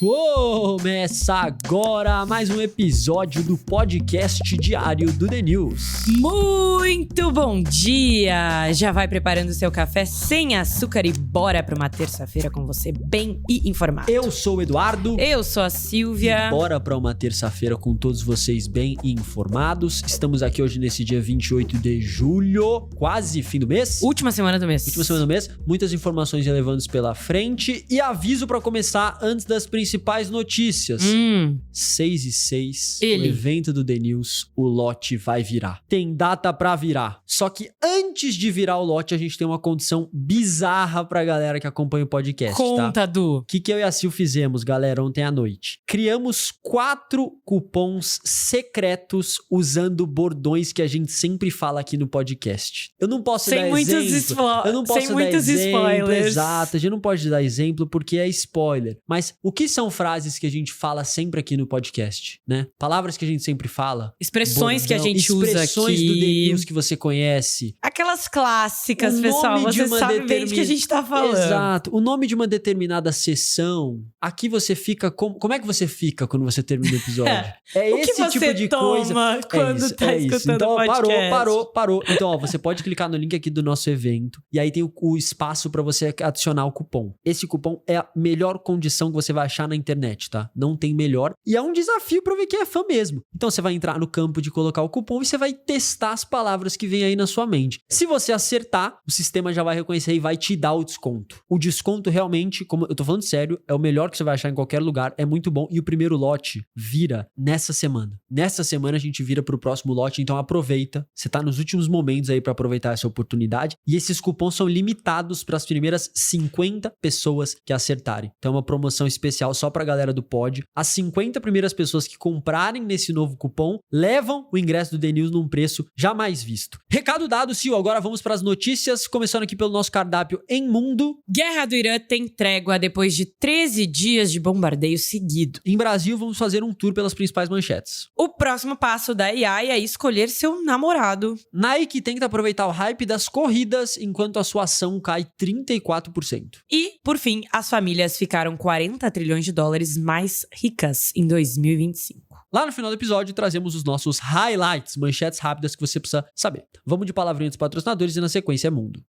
Começa agora mais um episódio do podcast diário do The News. Muito bom dia! Já vai preparando seu café sem açúcar e bora para uma terça-feira com você bem e informado. Eu sou o Eduardo. Eu sou a Silvia. E bora para uma terça-feira com todos vocês bem e informados. Estamos aqui hoje nesse dia 28 de julho, quase fim do mês. Última semana do mês. Muitas informações relevantes pela frente e aviso para começar antes das principais notícias. 6 e 6, o evento do The News, o lote vai virar. Tem data pra virar. Só que antes de virar o lote, a gente tem uma condição bizarra pra galera que acompanha o podcast, Conta, tá? Du. O que eu e a Sil fizemos, galera, ontem à noite? Criamos 4 cupons secretos usando bordões que a gente sempre fala aqui no podcast. Eu não posso dar exemplo. Eu não posso dar exemplo, exato. A gente não pode dar exemplo porque é spoiler. Mas o que são frases que a gente fala sempre aqui no podcast, né? Palavras que a gente sempre fala. Expressões que a gente usa aqui. Expressões do The News que você conhece. Aquelas clássicas, pessoal. Você sabe bem de que a gente tá falando. Exato. O nome de uma determinada sessão. Aqui você fica... Como é que você fica quando você termina o episódio? É esse tipo de coisa. Quando tá escutando então, o podcast. Parou. Então, ó, você pode clicar no link aqui do nosso evento. E aí tem o espaço pra você adicionar o cupom. Esse cupom é a melhor condição que você vai achar na internet, tá? Não tem melhor. E é um desafio pra ver quem é fã mesmo. Então você vai entrar no campo de colocar o cupom e você vai testar as palavras que vem aí na sua mente. Se você acertar, o sistema já vai reconhecer e vai te dar o desconto. O desconto realmente, como eu tô falando sério, é o melhor que você vai achar em qualquer lugar. É muito bom. E o primeiro lote vira nessa semana. Nessa semana a gente vira pro próximo lote, então aproveita. Você tá nos últimos momentos aí pra aproveitar essa oportunidade. E esses cupons são limitados para as primeiras 50 pessoas que acertarem. Então é uma promoção especial só pra galera do pod. As 50 primeiras pessoas que comprarem nesse novo cupom levam o ingresso do The News num preço jamais visto. Recado dado, Sil. Agora vamos para as notícias, começando aqui pelo nosso cardápio em mundo. Guerra do Irã tem trégua depois de 13 dias de bombardeio seguido. Em Brasil, vamos fazer um tour pelas principais manchetes. O próximo passo da AI é escolher seu namorado. Nike tenta aproveitar o hype das corridas enquanto a sua ação cai 34%. E, por fim, as famílias ficaram 40 trilhões de dólares mais ricas em 2025. Lá no final do episódio, trazemos os nossos highlights, manchetes rápidas que você precisa saber. Vamos de palavrinha dos patrocinadores e na sequência é mundo.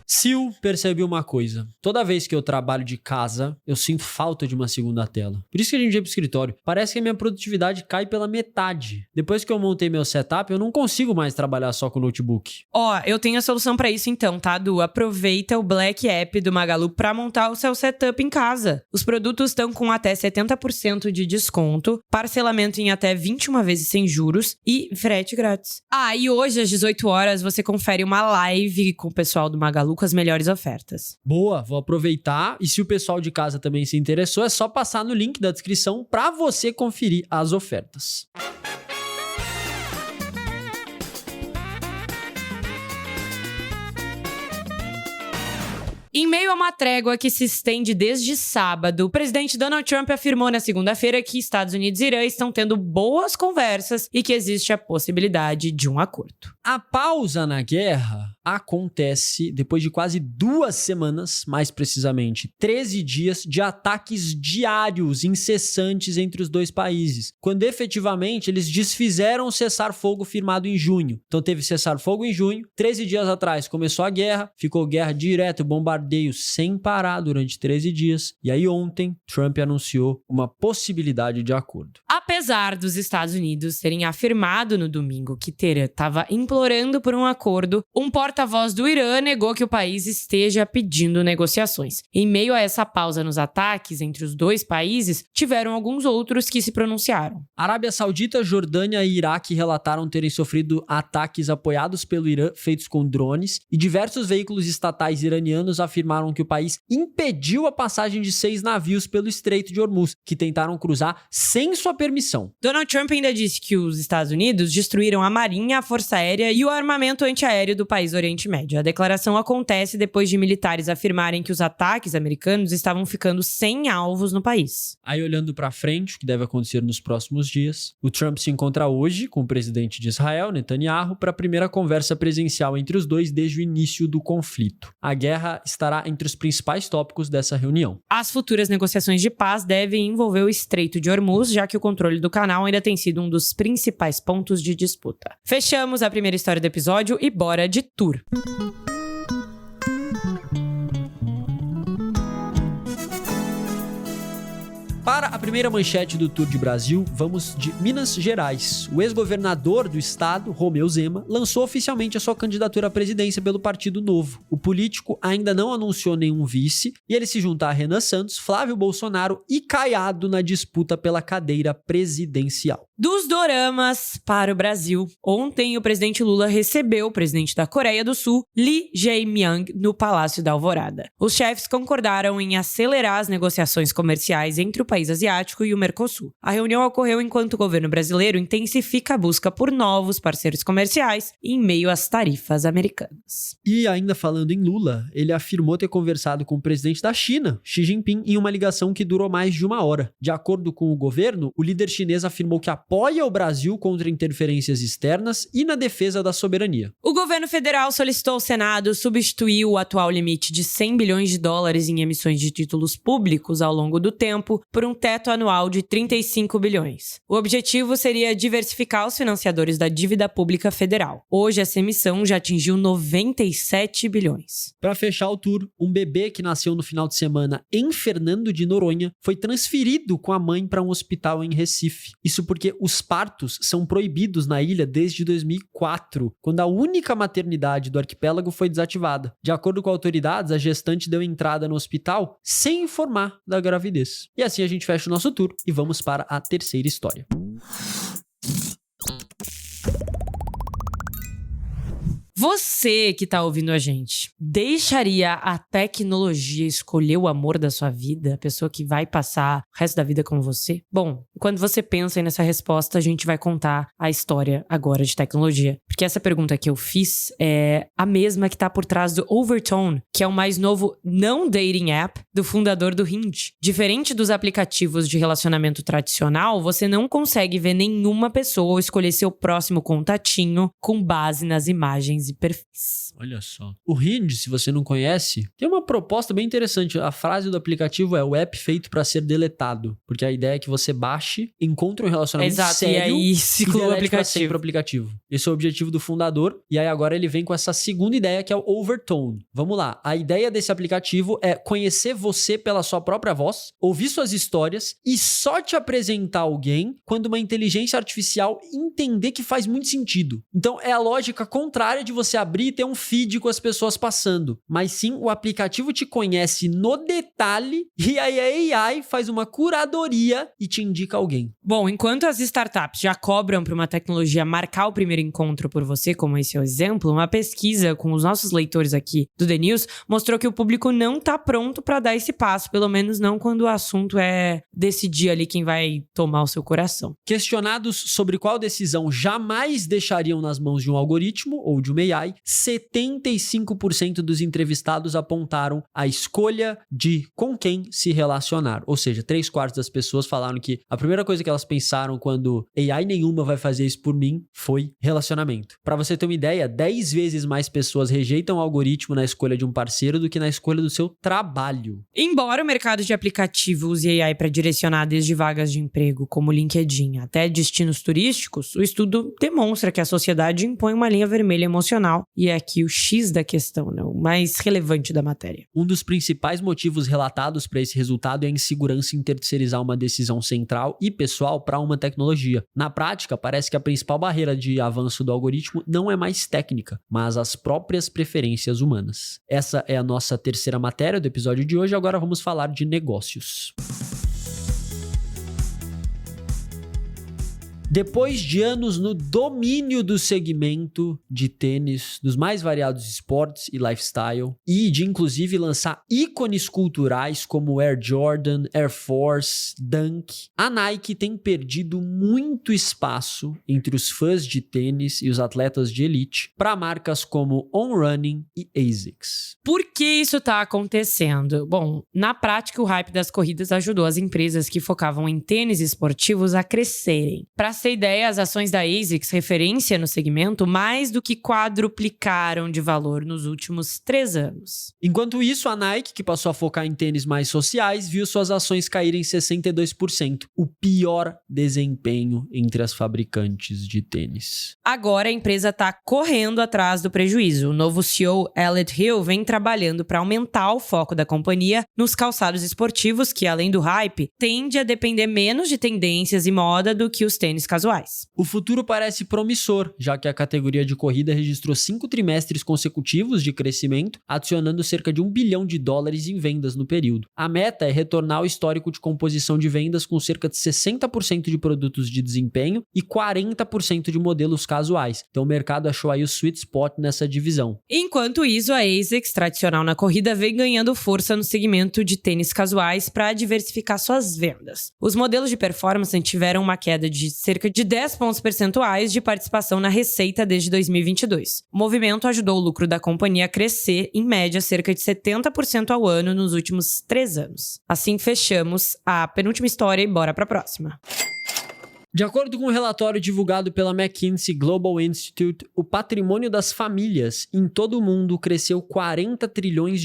Sil percebeu uma coisa. Toda vez que eu trabalho de casa, eu sinto falta de uma segunda tela. Por isso que a gente ia pro escritório. Parece que a minha produtividade cai pela metade. Depois que eu montei meu setup, eu não consigo mais trabalhar só com notebook. Eu tenho a solução pra isso então, tá, Du? Aproveita o Black App do Magalu pra montar o seu setup em casa. Os produtos estão com até 70% de desconto, parcelamento em até 21 vezes sem juros e frete grátis. E hoje às 18 horas você confere uma live com o pessoal do Magalu com as melhores ofertas. Boa, vou aproveitar. E se o pessoal de casa também se interessou, é só passar no link da descrição para você conferir as ofertas. Em meio a uma trégua que se estende desde sábado, o presidente Donald Trump afirmou na segunda-feira que Estados Unidos e Irã estão tendo boas conversas e que existe a possibilidade de um acordo. A pausa na guerra acontece depois de quase 2 semanas, mais precisamente 13 dias de ataques diários, incessantes entre os dois países, quando efetivamente eles desfizeram o cessar-fogo firmado em junho. Então teve cessar-fogo em junho, 13 dias atrás começou a guerra, ficou guerra direto, bombardeio sem parar durante 13 dias, e aí ontem Trump anunciou uma possibilidade de acordo. Apesar dos Estados Unidos terem afirmado no domingo que Teherã estava implorando por um acordo, um porta-voz do Irã negou que o país esteja pedindo negociações. Em meio a essa pausa nos ataques entre os dois países, tiveram alguns outros que se pronunciaram. Arábia Saudita, Jordânia e Iraque relataram terem sofrido ataques apoiados pelo Irã feitos com drones, e diversos veículos estatais iranianos afirmaram afirmaram que o país impediu a passagem de 6 navios pelo Estreito de Hormuz, que tentaram cruzar sem sua permissão. Donald Trump ainda disse que os Estados Unidos destruíram a Marinha, a Força Aérea e o armamento antiaéreo do país Oriente Médio. A declaração acontece depois de militares afirmarem que os ataques americanos estavam ficando sem alvos no país. Aí, olhando para frente, o que deve acontecer nos próximos dias, o Trump se encontra hoje com o presidente de Israel, Netanyahu, para a primeira conversa presencial entre os dois desde o início do conflito. A guerra estará entre os principais tópicos dessa reunião. As futuras negociações de paz devem envolver o Estreito de Hormuz, já que o controle do canal ainda tem sido um dos principais pontos de disputa. Fechamos a primeira história do episódio e bora de tour. Para a primeira manchete do Tour de Brasil, vamos de Minas Gerais. O ex-governador do estado, Romeu Zema, lançou oficialmente a sua candidatura à presidência pelo Partido Novo. O político ainda não anunciou nenhum vice e ele se junta a Renan Santos, Flávio Bolsonaro e Caiado na disputa pela cadeira presidencial. Dos doramas para o Brasil. Ontem, o presidente Lula recebeu o presidente da Coreia do Sul, Lee Jae-myung, no Palácio da Alvorada. Os chefes concordaram em acelerar as negociações comerciais entre o país asiático e o Mercosul. A reunião ocorreu enquanto o governo brasileiro intensifica a busca por novos parceiros comerciais em meio às tarifas americanas. E ainda falando em Lula, ele afirmou ter conversado com o presidente da China, Xi Jinping, em uma ligação que durou mais de 1 hora. De acordo com o governo, o líder chinês afirmou que apoia o Brasil contra interferências externas e na defesa da soberania. O governo federal solicitou ao Senado substituir o atual limite de 100 bilhões de dólares em emissões de títulos públicos ao longo do tempo por um teto anual de 35 bilhões. O objetivo seria diversificar os financiadores da dívida pública federal. Hoje, essa emissão já atingiu 97 bilhões. Para fechar o tour, um bebê que nasceu no final de semana em Fernando de Noronha foi transferido com a mãe para um hospital em Recife. Isso porque os partos são proibidos na ilha desde 2004, quando a única maternidade do arquipélago foi desativada. De acordo com autoridades, a gestante deu entrada no hospital sem informar da gravidez. E assim a gente fecha o nosso tour e vamos para a terceira história. Você que tá ouvindo a gente, deixaria a tecnologia escolher o amor da sua vida? A pessoa que vai passar o resto da vida com você? Bom, quando você pensa aí nessa resposta, a gente vai contar a história agora de tecnologia. Porque essa pergunta que eu fiz é a mesma que tá por trás do Overtone, que é o mais novo não-dating app do fundador do Hinge. Diferente dos aplicativos de relacionamento tradicional, você não consegue ver nenhuma pessoa ou escolher seu próximo contatinho com base nas imagens e perfis. Olha só. O Hinge, se você não conhece, tem uma proposta bem interessante. A frase do aplicativo é o app feito para ser deletado. Porque a ideia é que você baixe, encontre um relacionamento sério e aí cicla o aplicativo. Esse é o objetivo do fundador. E aí agora ele vem com essa segunda ideia que é o Overtone. Vamos lá. A ideia desse aplicativo é conhecer você pela sua própria voz, ouvir suas histórias e só te apresentar alguém quando uma inteligência artificial entender que faz muito sentido. Então é a lógica contrária de você abrir e ter um feed com as pessoas passando. Mas sim, o aplicativo te conhece no detalhe e aí a AI faz uma curadoria e te indica alguém. Bom, enquanto as startups já cobram para uma tecnologia marcar o primeiro encontro por você, como esse é o exemplo, uma pesquisa com os nossos leitores aqui do The News mostrou que o público não tá pronto para dar esse passo, pelo menos não quando o assunto é decidir ali quem vai tomar o seu coração. Questionados sobre qual decisão jamais deixariam nas mãos de um algoritmo ou de uma AI, 75% dos entrevistados apontaram a escolha de com quem se relacionar. Ou seja, 3/4 das pessoas falaram que a primeira coisa que elas pensaram quando AI nenhuma vai fazer isso por mim foi relacionamento. Para você ter uma ideia, 10 vezes mais pessoas rejeitam o algoritmo na escolha de um parceiro do que na escolha do seu trabalho. Embora o mercado de aplicativo use AI para direcionar desde vagas de emprego como LinkedIn até destinos turísticos, o estudo demonstra que a sociedade impõe uma linha vermelha emocional e é aqui o X da questão, né? O mais relevante da matéria. Um dos principais motivos relatados para esse resultado é a insegurança em terceirizar uma decisão central e pessoal para uma tecnologia. Na prática, parece que a principal barreira de avanço do algoritmo não é mais técnica, mas as próprias preferências humanas. Essa é a nossa terceira matéria do episódio de hoje. Agora vamos falar de negócios. Depois de anos no domínio do segmento de tênis, dos mais variados esportes e lifestyle, e de inclusive lançar ícones culturais como Air Jordan, Air Force, Dunk, a Nike tem perdido muito espaço entre os fãs de tênis e os atletas de elite para marcas como On Running e ASICS. Por que isso está acontecendo? Bom, na prática, o hype das corridas ajudou as empresas que focavam em tênis esportivos a crescerem. Para ter ideia, as ações da ASICS, referência no segmento, mais do que quadruplicaram de valor nos últimos 3 anos. Enquanto isso, a Nike, que passou a focar em tênis mais sociais, viu suas ações caírem 62%, o pior desempenho entre as fabricantes de tênis. Agora a empresa está correndo atrás do prejuízo. O novo CEO, Elliott Hill, vem trabalhando para aumentar o foco da companhia nos calçados esportivos, que além do hype, tende a depender menos de tendências e moda do que os tênis casuais. O futuro parece promissor, já que a categoria de corrida registrou 5 trimestres consecutivos de crescimento, adicionando cerca de $1 bilhão em vendas no período. A meta é retornar ao histórico de composição de vendas com cerca de 60% de produtos de desempenho e 40% de modelos casuais. Então o mercado achou aí o sweet spot nessa divisão. Enquanto isso, a ASICS, tradicional na corrida, vem ganhando força no segmento de tênis casuais para diversificar suas vendas. Os modelos de performance tiveram uma queda de cerca de 10 pontos percentuais de participação na receita desde 2022. O movimento ajudou o lucro da companhia a crescer, em média, cerca de 70% ao ano nos últimos 3 anos. Assim, fechamos a penúltima história e bora para a próxima. De acordo com um relatório divulgado pela McKinsey Global Institute, o patrimônio das famílias em todo o mundo cresceu $40 trilhões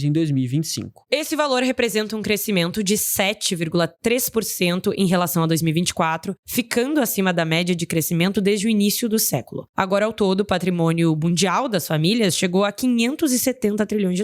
em 2025. Esse valor representa um crescimento de 7,3% em relação a 2024, ficando acima da média de crescimento desde o início do século. Agora, ao todo, o patrimônio mundial das famílias chegou a $570 trilhões.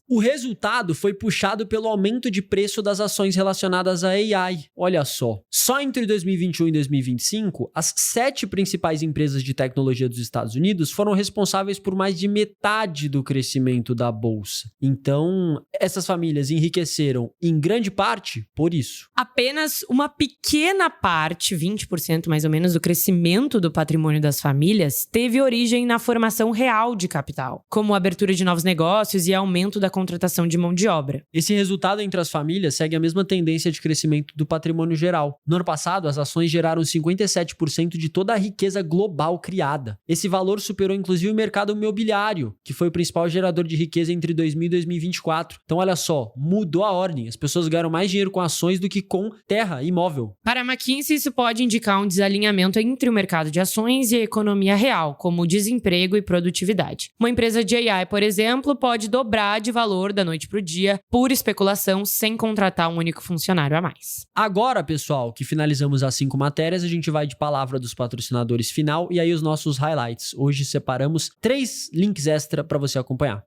O resultado foi puxado pelo aumento de preço das ações relacionadas à AI. Olha só entre 2021 e 2025, as 7 principais empresas de tecnologia dos Estados Unidos foram responsáveis por mais de metade do crescimento da bolsa. Então, essas famílias enriqueceram em grande parte por isso. Apenas uma pequena parte, 20% mais ou menos, do crescimento do patrimônio das famílias teve origem na formação real de capital, como a abertura de novos negócios e aumento da contratação de mão de obra. Esse resultado entre as famílias segue a mesma tendência de crescimento do patrimônio geral. No ano passado, as ações geraram 57% de toda a riqueza global criada. Esse valor superou inclusive o mercado imobiliário, que foi o principal gerador de riqueza entre 2000 e 2024. Então olha só, mudou a ordem. As pessoas ganharam mais dinheiro com ações do que com terra e imóvel. Para a McKinsey, isso pode indicar um desalinhamento entre o mercado de ações e a economia real, como desemprego e produtividade. Uma empresa de AI, por exemplo, pode dobrar de valor da noite para o dia por especulação sem contratar um único funcionário a mais. Agora, pessoal, que finalizamos as 5 matérias, a gente vai de palavra dos patrocinadores final e aí os nossos highlights. Hoje separamos 3 links extra para você acompanhar.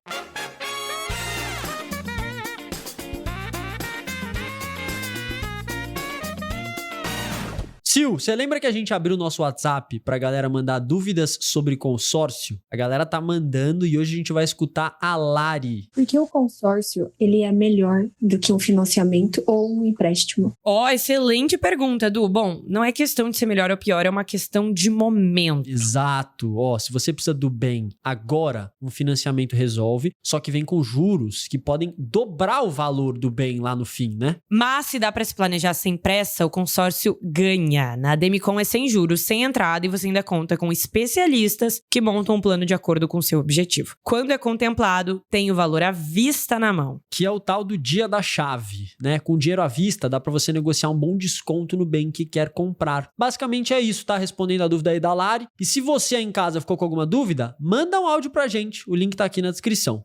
Sil, você lembra que a gente abriu o nosso WhatsApp pra galera mandar dúvidas sobre consórcio? A galera tá mandando e hoje a gente vai escutar a Lari. Porque o consórcio, ele é melhor do que um financiamento ou um empréstimo? Excelente pergunta, Edu. Bom, não é questão de ser melhor ou pior, é uma questão de momento. Exato. Se você precisa do bem agora, um financiamento resolve, só que vem com juros que podem dobrar o valor do bem lá no fim, né? Mas se dá pra se planejar sem pressa, o consórcio ganha. Na Demicon é sem juros, sem entrada e você ainda conta com especialistas que montam um plano de acordo com o seu objetivo. Quando é contemplado, tem o valor à vista na mão. Que é o tal do dia da chave, né? Com dinheiro à vista, dá pra você negociar um bom desconto no bem que quer comprar. Basicamente é isso, tá? Respondendo a dúvida aí da Lari. E se você aí em casa ficou com alguma dúvida, manda um áudio pra gente. O link tá aqui na descrição.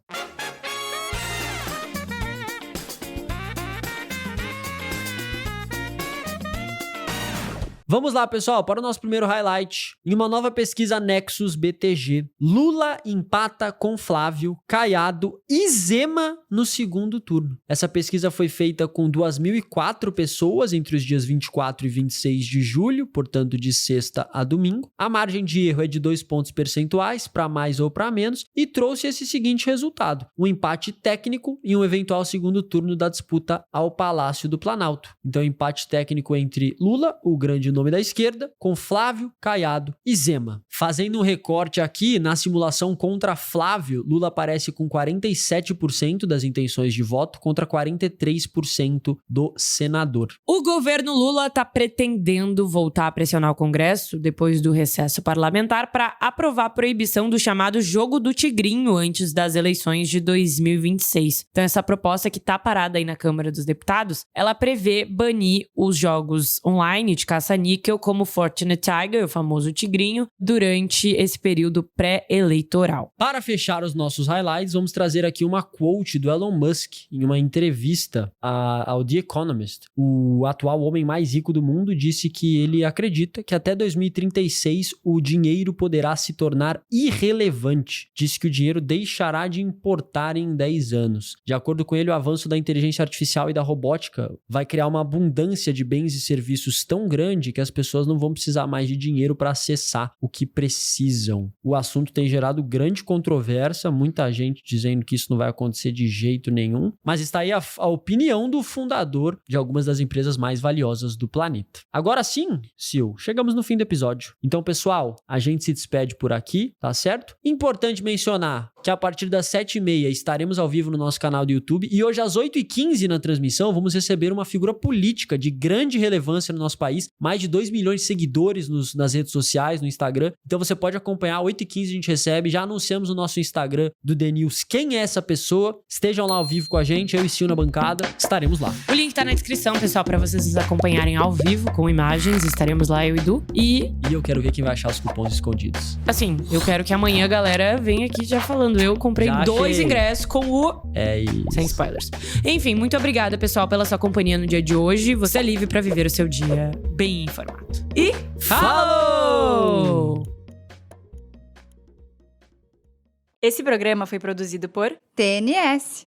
Vamos lá, pessoal, para o nosso primeiro highlight. Em uma nova pesquisa Nexus BTG, Lula empata com Flávio, Caiado e Zema no segundo turno. Essa pesquisa foi feita com 2.004 pessoas entre os dias 24 e 26 de julho, portanto de sexta a domingo. A margem de erro é de 2 pontos percentuais, para mais ou para menos, e trouxe esse seguinte resultado: um empate técnico e um eventual segundo turno da disputa ao Palácio do Planalto. Então, empate técnico entre Lula, o grande nome nome da esquerda, com Flávio, Caiado e Zema. Fazendo um recorte aqui, na simulação contra Flávio, Lula aparece com 47% das intenções de voto contra 43% do senador. O governo Lula está pretendendo voltar a pressionar o Congresso, depois do recesso parlamentar, para aprovar a proibição do chamado jogo do tigrinho antes das eleições de 2026. Então, essa proposta que está parada aí na Câmara dos Deputados, ela prevê banir os jogos online de caça-níquel como Fortnite Tiger, o famoso tigrinho, durante esse período pré-eleitoral. Para fechar os nossos highlights, vamos trazer aqui uma quote do Elon Musk em uma entrevista ao The Economist. O atual homem mais rico do mundo disse que ele acredita que até 2036 o dinheiro poderá se tornar irrelevante. Disse que o dinheiro deixará de importar em 10 anos. De acordo com ele, o avanço da inteligência artificial e da robótica vai criar uma abundância de bens e serviços tão grande que as pessoas não vão precisar mais de dinheiro para acessar o que precisam. O assunto tem gerado grande controvérsia, muita gente dizendo que isso não vai acontecer de jeito nenhum, mas está aí a opinião do fundador de algumas das empresas mais valiosas do planeta. Agora sim, Sil, chegamos no fim do episódio. Então, pessoal, a gente se despede por aqui, tá certo? Importante mencionar que a partir das 7h30 estaremos ao vivo no nosso canal do YouTube e hoje às 8h15 na transmissão vamos receber uma figura política de grande relevância no nosso país, mais de 2 milhões de seguidores nas redes sociais, no Instagram. Então você pode acompanhar, 8h15 a gente recebe, já anunciamos no nosso Instagram do The News quem é essa pessoa. Estejam lá ao vivo com a gente, eu e Sil na bancada, estaremos lá. O link tá na descrição, pessoal, para vocês nos acompanharem ao vivo com imagens. Estaremos lá, eu e Du. E eu quero ver quem vai achar os cupons escondidos. Assim, eu quero que amanhã a galera venha aqui já falando. Eu comprei 2 ingressos com o... É isso. Sem spoilers. Enfim, muito obrigada, pessoal, pela sua companhia no dia de hoje. Você é livre pra viver o seu dia bem informado. E... falou! Esse programa foi produzido por TNS.